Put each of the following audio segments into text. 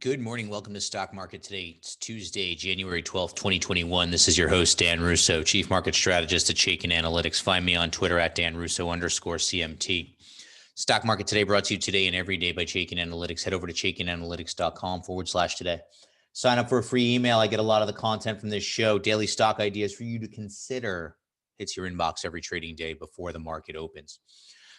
Good morning. Welcome to Stock Market Today. It's Tuesday, January 12th, 2021. This is your host, Dan Russo, Chief Market Strategist at Chaikin Analytics. Find me on Twitter at @DanRusso_CMT. Stock Market Today brought to you today and every day by Chaikin Analytics. Head over to chaikinanalytics.com/today. Sign up for a free email. I get a lot of the content from this show, daily stock ideas for you to consider. Hits your inbox every trading day before the market opens.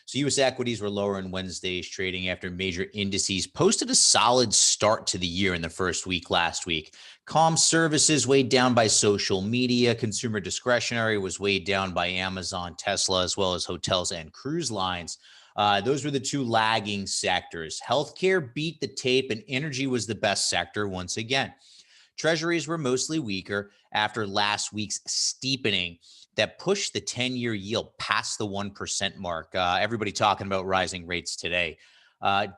So U.S. equities were lower in Wednesday's trading after major indices posted a solid start to the year in the first week last week. Comm services weighed down by social media. Consumer discretionary was weighed down by Amazon, Tesla, as well as hotels and cruise lines. Those were the two lagging sectors. Healthcare beat the tape, and energy was the best sector once again. Treasuries were mostly weaker after last week's steepening that pushed the 10-year yield past the 1% mark. Everybody talking about rising rates today.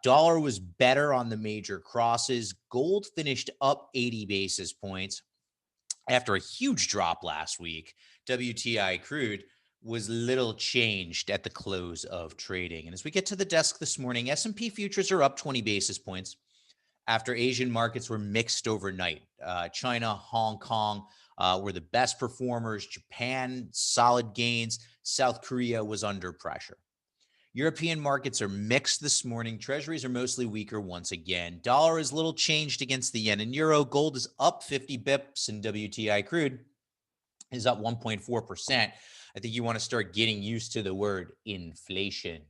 Dollar was better on the major crosses. Gold finished up 80 basis points after a huge drop last week. WTI crude was little changed at the close of trading. And as we get to the desk this morning, S&P futures are up 20 basis points after Asian markets were mixed overnight. China, Hong Kong were the best performers. Japan, solid gains. South Korea was under pressure. European markets are mixed this morning. Treasuries are mostly weaker once again. Dollar is little changed against the yen and euro. Gold is up 50 bips, and WTI crude is up 1.4%. I think you want to start getting used to the word inflation.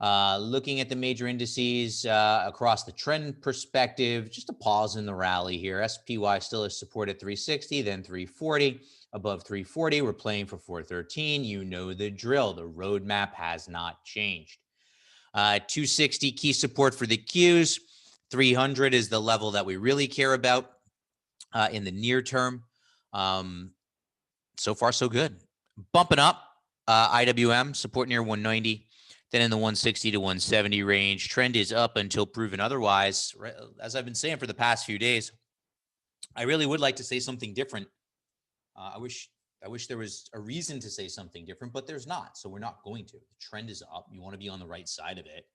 Looking at the major indices across the trend perspective, just a pause in the rally here. SPY still is support at 360, then 340. Above 340, we're playing for 413. You know the drill. The roadmap has not changed. 260 key support for the Qs. 300 is the level that we really care about in the near term. So far, so good. Bumping up. IWM support near 190. Then in the 160 to 170 range. Trend is up until proven otherwise. As I've been saying for the past few days, I really would like to say something different. I wish there was a reason to say something different, but there's not. So we're not going to. The trend is up. You want to be on the right side of it.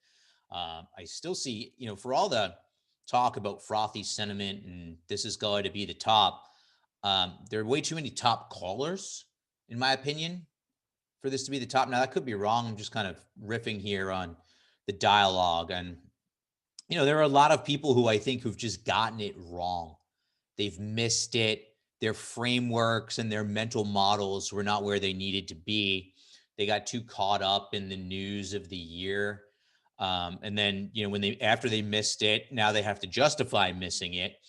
I still see, for all the talk about frothy sentiment and this is going to be the top, there are way too many top callers, in my opinion, for this to be the top. Now, that could be wrong. I'm just kind of riffing here on the dialogue. And, there are a lot of people who I think who've just gotten it wrong. They've missed it. Their frameworks and their mental models were not where they needed to be. They got too caught up in the news of the year. And then, after they missed it, now they have to justify missing it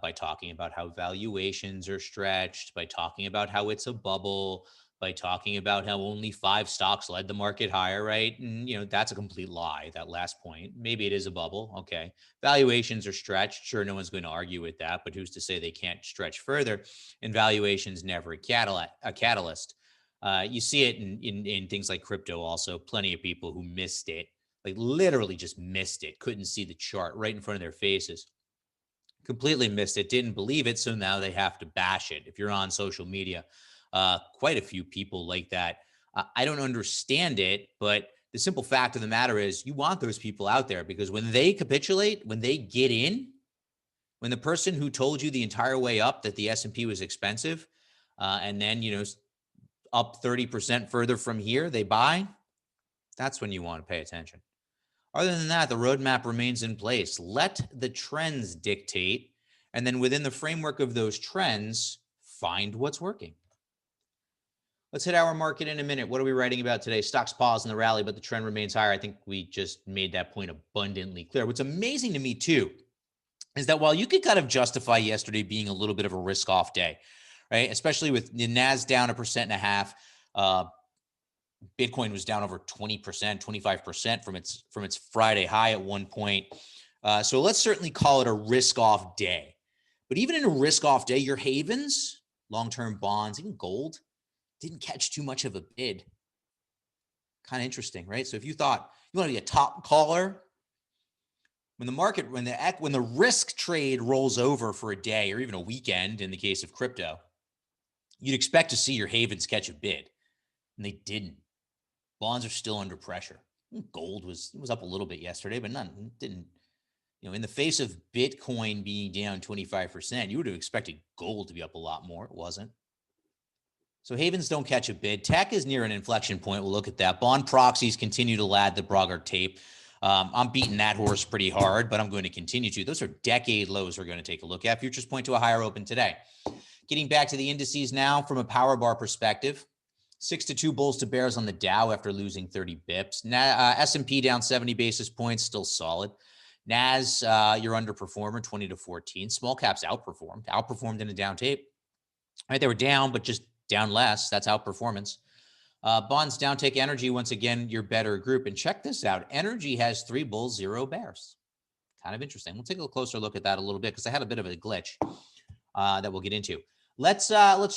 by talking about how valuations are stretched, by talking about how it's a bubble, by talking about how only 5 stocks led the market higher, right? And, that's a complete lie, that last point. Maybe it is a bubble. Okay. Valuations are stretched. Sure, no one's going to argue with that, but who's to say they can't stretch further? And valuation's never a catalyst. You see it in things like crypto also. Plenty of people who missed it, like literally just missed it, couldn't see the chart right in front of their faces. Completely missed it, didn't believe it, so now they have to bash it. If you're on social media, quite a few people like that. I don't understand it, but the simple fact of the matter is you want those people out there because when they capitulate, when they get in, when the person who told you the entire way up that the S&P was expensive, and then, up 30% further from here, they buy, that's when you want to pay attention. Other than that, the roadmap remains in place. Let the trends dictate, and then within the framework of those trends, find what's working. Let's hit our market in a minute. What are we writing about today? Stocks pause in the rally, but the trend remains higher. I think we just made that point abundantly clear. What's amazing to me, too, is that while you could kind of justify yesterday being a little bit of a risk-off day, right? Especially with the Nas down 1.5%, Bitcoin was down over 20%, 25% from its Friday high at one point. So let's certainly call it a risk-off day. But even in a risk-off day, your havens, long-term bonds, even gold, didn't catch too much of a bid. Kind of interesting, right? So if you thought you want to be a top caller, when the risk trade rolls over for a day or even a weekend, in the case of crypto, you'd expect to see your havens catch a bid, and they didn't. Bonds are still under pressure. Gold was up a little bit yesterday, but didn't in the face of Bitcoin being down 25%, you would have expected gold to be up a lot more. It wasn't. So havens don't catch a bid. Tech is near an inflection point. We'll look at that. Bond proxies continue to lag the Braugart tape. I'm beating that horse pretty hard, but I'm going to continue to. Those are decade lows we're going to take a look at. Futures point to a higher open today. Getting back to the indices now from a power bar perspective. 6-2 bulls to bears on the Dow after losing 30 bips. S&P down 70 basis points, still solid. Nas, your underperformer, 20-14. Small caps outperformed in a down tape. Right, they were down, but just down less. That's outperformance. Bonds down. Take energy once again, your better group. And check this out: energy has 3 bulls, 0 bears. Kind of interesting. We'll take a closer look at that a little bit because I had a bit of a glitch that we'll get into. Let's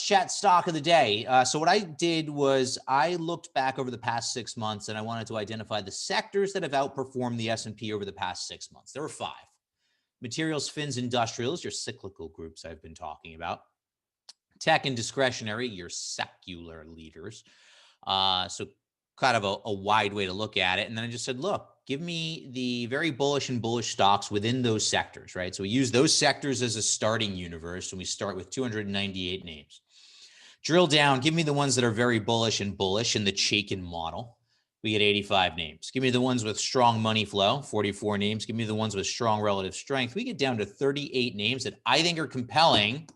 chat stock of the day. So what I did was I looked back over the past 6 months and I wanted to identify the sectors that have outperformed the S&P over the past 6 months. There were 5. Materials, fins, industrials, your cyclical groups I've been talking about. Tech and discretionary, your secular leaders. So kind of a wide way to look at it. And then I just said, look, give me the very bullish and bullish stocks within those sectors, right? So we use those sectors as a starting universe, and we start with 298 names. Drill down, give me the ones that are very bullish in the Chaikin model. We get 85 names. Give me the ones with strong money flow, 44 names. Give me the ones with strong relative strength. We get down to 38 names that I think are compelling.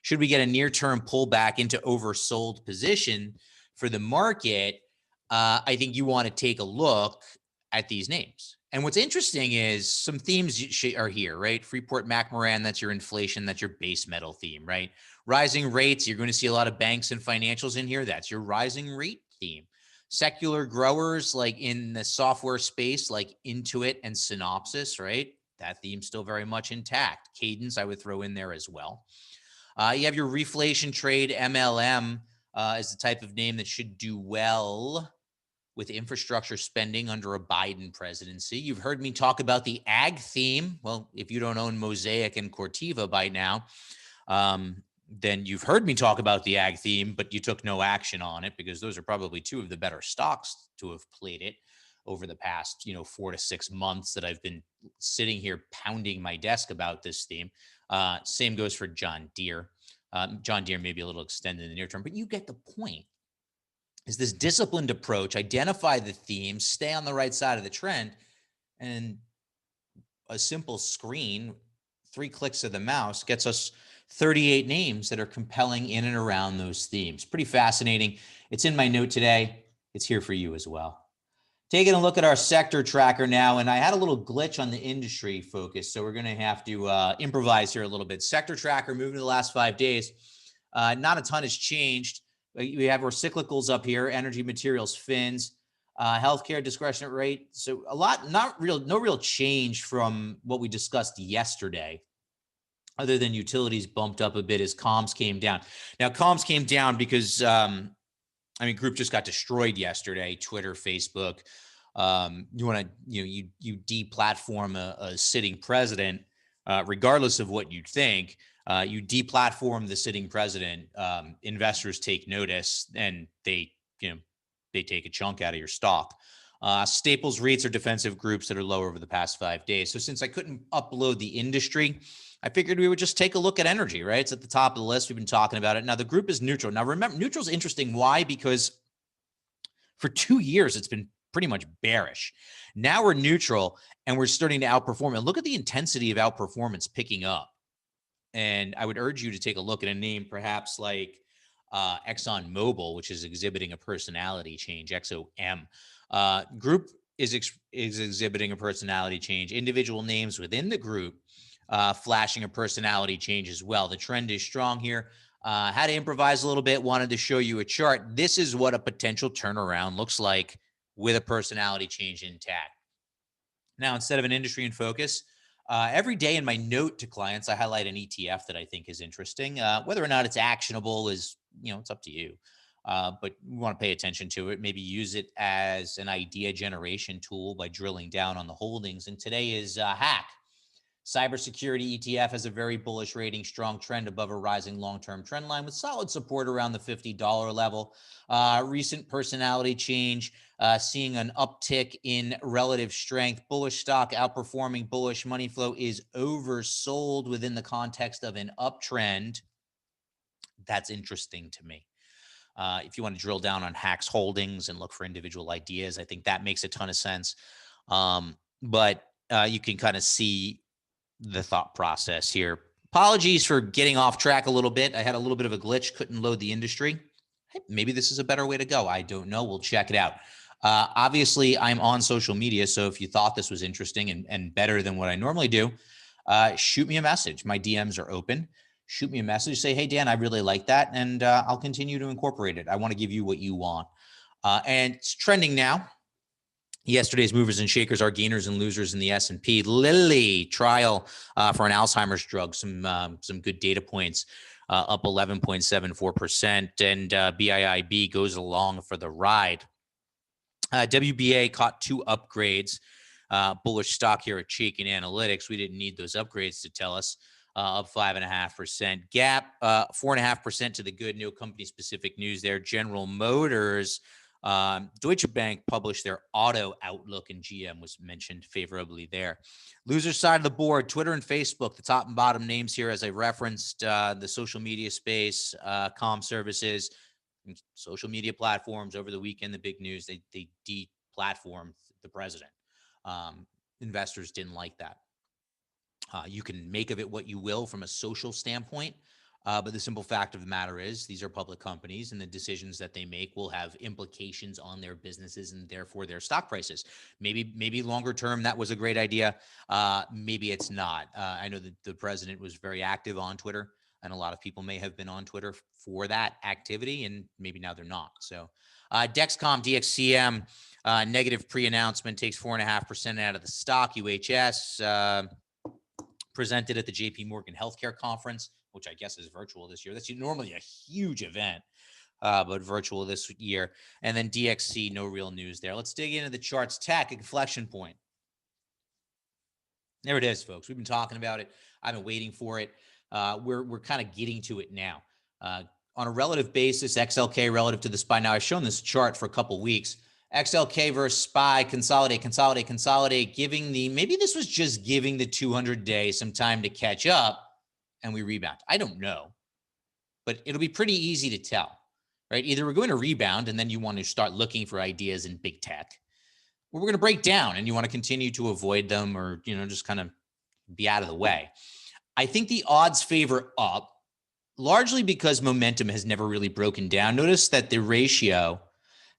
Should we get a near-term pullback into oversold position for the market, I think you want to take a look at these names. And what's interesting is some themes are here, right? Freeport McMoran, that's your inflation, that's your base metal theme, right? Rising rates, you're going to see a lot of banks and financials in here. That's your rising rate theme. Secular growers like in the software space, like Intuit and Synopsys, right? That theme's still very much intact. Cadence, I would throw in there as well. You have your reflation trade, MLM is the type of name that should do well with infrastructure spending under a Biden presidency. You've heard me talk about the ag theme. Well, if you don't own Mosaic and Corteva by now, then you've heard me talk about the ag theme, but you took no action on it because those are probably 2 of the better stocks to have played it over the past, 4 to 6 months that I've been sitting here pounding my desk about this theme. Same goes for John Deere. John Deere may be a little extended in the near term, but you get the point. Is this disciplined approach, identify the themes, stay on the right side of the trend, and a simple screen, 3 clicks of the mouse gets us 38 names that are compelling in and around those themes. Pretty fascinating. It's in my note today. It's here for you as well. Taking a look at our sector tracker now, and I had a little glitch on the industry focus, so we're going to have to improvise here a little bit. Sector tracker moving the last 5 days. Not a ton has changed. We have our cyclicals up here, energy, materials, fins, healthcare, discretionary rate. So a lot, no real change from what we discussed yesterday, other than utilities bumped up a bit as comms came down. Now, comms came down because, group just got destroyed yesterday, Twitter, Facebook. You want to, you deplatform a sitting president, regardless of what you think. You deplatform the sitting president, investors take notice and they take a chunk out of your stock. Staples REITs are defensive groups that are low over the past 5 days. So since I couldn't upload the industry, I figured we would just take a look at energy, right? It's at the top of the list. We've been talking about it. Now the group is neutral. Now remember, neutral is interesting. Why? Because for 2 years, it's been pretty much bearish. Now we're neutral and we're starting to outperform. And look at the intensity of outperformance picking up. And I would urge you to take a look at a name perhaps like Exxon Mobil, which is exhibiting a personality change, XOM. Group is exhibiting a personality change. Individual names within the group flashing a personality change as well. The trend is strong here. Had to improvise a little bit, wanted to show you a chart. This is what a potential turnaround looks like with a personality change intact. Now, instead of an industry in focus, every day in my note to clients, I highlight an ETF that I think is interesting. Whether or not it's actionable is, it's up to you. But we want to pay attention to it, maybe use it as an idea generation tool by drilling down on the holdings. And today is Hack. Cybersecurity ETF has a very bullish rating, strong trend above a rising long-term trend line with solid support around the $50 level. Recent personality change seeing an uptick in relative strength. Bullish stock outperforming bullish. Money flow is oversold within the context of an uptrend. That's interesting to me. If you want to drill down on Hacks Holdings and look for individual ideas, I think that makes a ton of sense. But you can kind of see the thought process here. Apologies for getting off track a little bit. I had a little bit of a glitch, couldn't load the industry. Hey, maybe this is a better way to go. I don't know. We'll check it out. Obviously, I'm on social media, so if you thought this was interesting and better than what I normally do, shoot me a message. My DMs are open. Shoot me a message. Say, hey, Dan, I really like that, and I'll continue to incorporate it. I want to give you what you want. And it's trending now. Yesterday's movers and shakers are gainers and losers in the S&P. Lilly trial for an Alzheimer's drug. Some good data points. Up 11.74%, and BIIB goes along for the ride. WBA caught 2 upgrades. Bullish stock here at Chaikin Analytics. We didn't need those upgrades to tell us. Up 5.5%. Gap 4.5% to the good. No company-specific news there. General Motors, Deutsche Bank published their auto outlook, and GM was mentioned favorably there. Loser side of the board, Twitter and Facebook, the top and bottom names here, as I referenced, the social media space, comm services, social media platforms over the weekend. The big news, they de-platformed the president. Investors didn't like that. You can make of it what you will from a social standpoint. But the simple fact of the matter is these are public companies, and the decisions that they make will have implications on their businesses and therefore their stock prices. Maybe longer term, that was a great idea. Maybe it's not. I know that the president was very active on Twitter, and a lot of people may have been on Twitter for that activity, and maybe now they're not. So Dexcom, DXCM, negative pre-announcement, takes 4.5% out of the stock. UHS presented at the JP Morgan Healthcare Conference, which I guess is virtual this year. That's normally a huge event, but virtual this year. And then DXC, no real news there. Let's dig into the charts. Tech, inflection point. There it is, folks. We've been talking about it. I've been waiting for it. We're kind of getting to it now. On a relative basis, XLK relative to the SPY. Now, I've shown this chart for a couple weeks. XLK versus SPY, consolidate, giving maybe this was just giving the 200-day some time to catch up, and we rebound. I don't know, but it'll be pretty easy to tell, right? Either we're going to rebound and then you want to start looking for ideas in big tech, or we're going to break down and you want to continue to avoid them, or, just kind of be out of the way. I think the odds favor up, largely because momentum has never really broken down. Notice that the ratio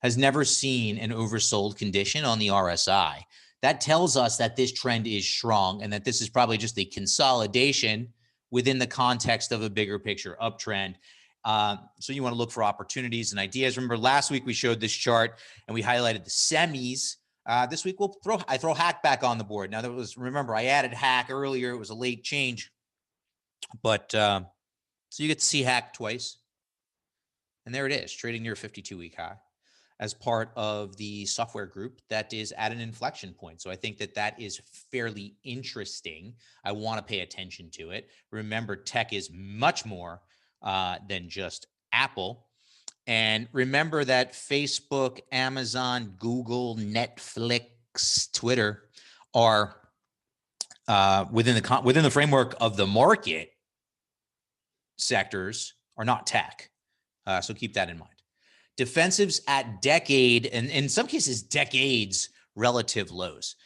has never seen an oversold condition on the RSI. That tells us that this trend is strong and that this is probably just a consolidation within the context of a bigger picture uptrend. So you want to look for opportunities and ideas. Remember, last week we showed this chart and we highlighted the semis. This week I throw Hack back on the board. Now, remember, I added Hack earlier. It was a late change, but so you get to see Hack twice. And there it is, trading near a 52-week high as part of the software group that is at an inflection point. So I think that is fairly interesting. I want to pay attention to it. Remember, tech is much more than just Apple. And remember that Facebook, Amazon, Google, Netflix, Twitter are within the framework of the market sectors are not tech. So keep that in mind. Defensives at decade, and in some cases decades, relative lows.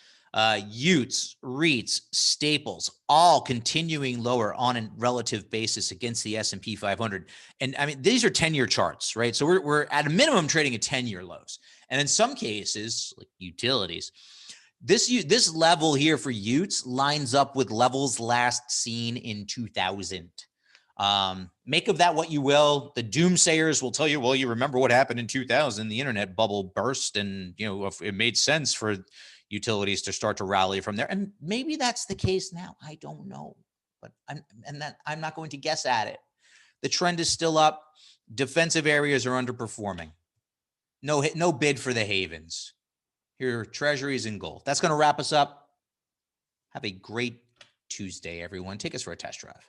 Utes, REITs, staples, all continuing lower on a relative basis against the S&P 500. And I mean, these are 10-year charts, right? So we're at a minimum trading at 10-year lows. And in some cases, like utilities, this level here for Utes lines up with levels last seen in 2000. Make of that what you will. The doomsayers will tell you, well, you remember what happened in 2000, the internet bubble burst, and it made sense for utilities to start to rally from there. And maybe that's the case now. I don't know, but I'm not going to guess at it. The trend is still up. Defensive areas are underperforming. No bid for the havens. Here are treasuries and gold. That's going to wrap us up. Have a great Tuesday, everyone. Take us for a test drive.